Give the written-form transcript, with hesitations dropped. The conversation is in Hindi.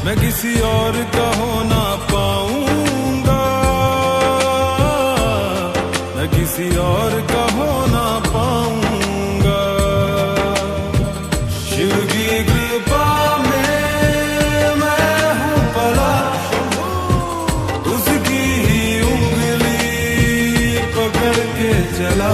मैं किसी और का हो ना पाऊंगा, मैं किसी और का हो ना पाऊंगा। शिव की कृपा में मैं हूँ पला, उसकी ही उंगली पकड़ के चला।